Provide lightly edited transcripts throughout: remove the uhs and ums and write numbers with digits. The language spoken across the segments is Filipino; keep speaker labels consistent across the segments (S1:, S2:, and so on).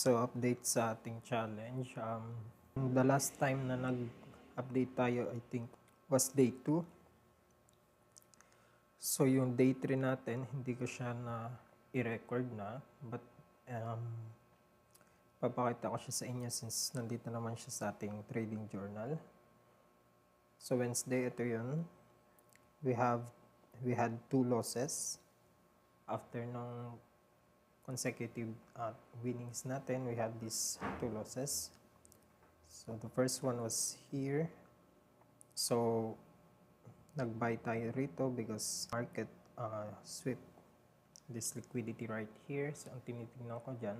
S1: So, update sa ating challenge. The last time na nag-update tayo, I think, was day 2. So, yung day 3 natin, hindi ko siya na i-record na. But, papakita ko siya sa inyo since nandito naman siya sa ating trading journal. So, Wednesday, ito yun. We had 2 losses. After nung consecutive winnings natin, we have these 2 losses. So the first one was here. So nag-buy tayo rito because market sweep this liquidity right here. So ang tinitingnan ko dyan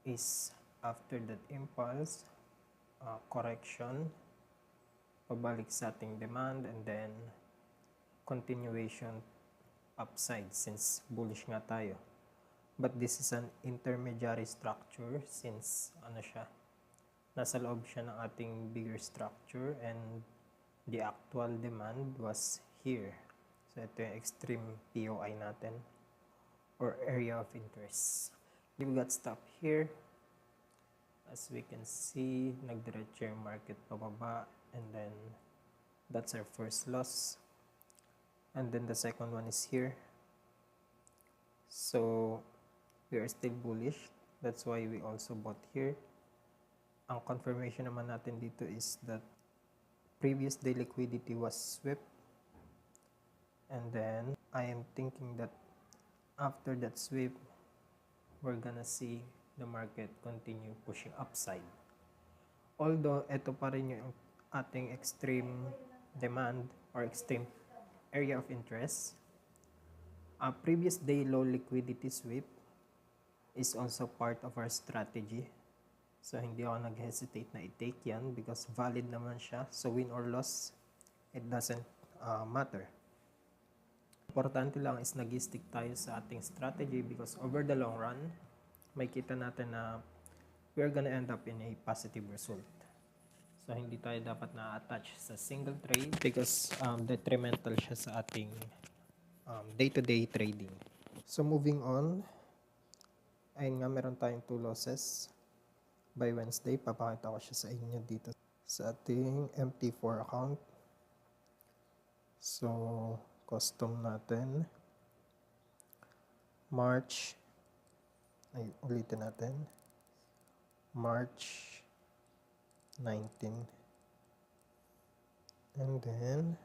S1: is after that impulse, correction, pabalik sa ating demand, and then continuation upside since bullish nga tayo. But this is an intermediary structure since nasa loob siya ng ating bigger structure and the actual demand was here. So ito yung extreme POI natin or area of interest. We got stop here. As we can see, nagdiretso yung market pababa, and then that's our first loss. And then the second one is here. So we are still bullish. That's why we also bought here. Ang confirmation naman natin dito is that previous day liquidity was swept. And then I am thinking that after that sweep, we're gonna see the market continue pushing upside. Although ito pa rin yung ating extreme demand or extreme area of interest, a previous day low liquidity sweep is also part of our strategy. So hindi ako nag-hesitate na i-take yan because valid naman siya. So win or loss, it doesn't matter. Importante lang is nag-stick tayo sa ating strategy because over the long run, may kita natin na we're gonna end up in a positive result. So hindi tayo dapat na-attach sa single trade because detrimental siya sa ating day-to-day trading. So moving on, ayun nga, meron tayong 2 losses by Wednesday. Papakita ko siya sa inyo dito sa ating MT4 account. So custom natin ulitin natin March 19, and then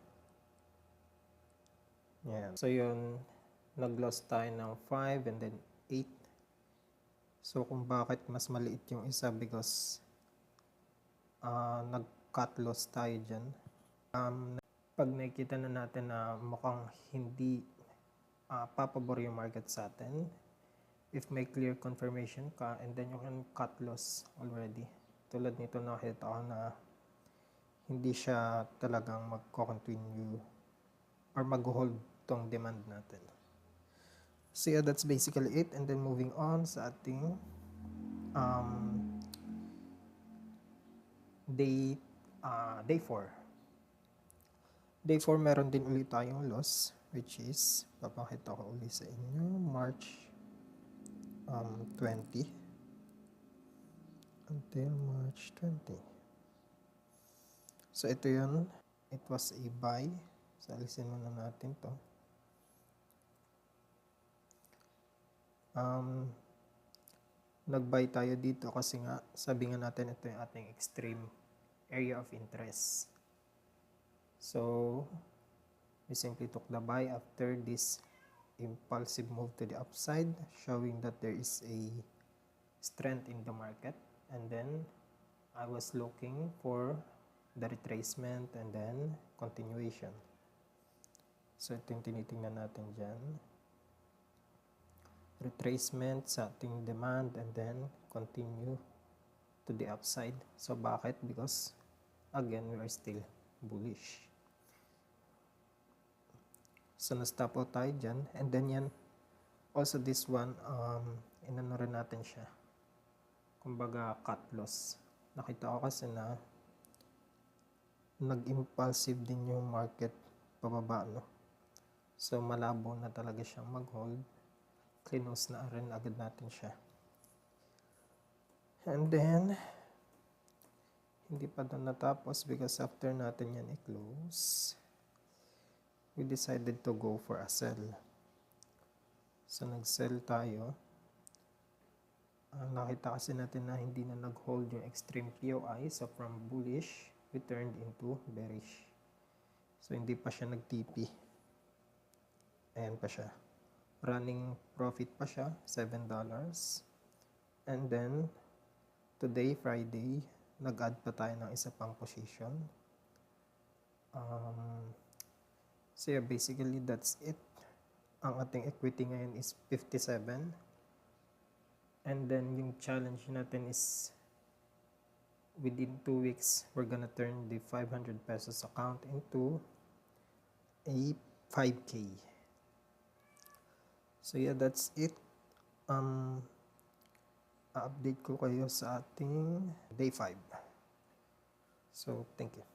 S1: so yun, nag-loss tayo ng 5 and then 8. So kung bakit mas maliit yung isa because nag-cut loss tayo dyan. Pag nakikita na natin na mukhang hindi papabor yung market sa atin, if may clear confirmation ka and then you can cut loss already. Tulad nito, nakita ko na hindi siya talagang magko-continue or mag-hold tong demand natin. So yeah, that's basically it. And then moving on sa ating day 4. Day 4 meron din ulit tayong loss, which is, papakita ko ulit sa inyo, March 20 until March 20. So ito yun, it was a buy. So alisin muna natin to. Nag-buy tayo dito kasi nga sabi nga natin ito yung ating extreme area of interest. So we simply took the buy after this impulsive move to the upside, showing that there is a strength in the market. And then I was looking for the retracement and then continuation. So ito yung tinitingnan natin dyan. Retracement sa ating demand and then continue to the upside. So bakit? Because again, we are still bullish. So na-stop out tayo dyan. And then yan, also this one, inano rin natin siya. Kumbaga cut loss. Nakita ko kasi na nag-impulsive din yung market pababa, no? So malabo na talaga siyang mag-hold. Close na rin agad natin siya. And then, hindi pa doon natapos because after natin yan i-close, we decided to go for a sell. So, nag-sell tayo. Nakita kasi natin na hindi na nag-hold yung extreme POI. So, from bullish, we turned into bearish. So, hindi pa siya nag-TP. Ayan pa siya. Running profit pa siya, $7. And then, today, Friday, nag-add pa tayo ng isa pang position. So, yeah, basically, that's it. Ang ating equity ngayon is 57. And then, yung challenge natin is within 2 weeks, we're gonna turn the 500 pesos account into a 5K. So, yeah, that's it. Update ko kayo sa ating day 5. So, thank you.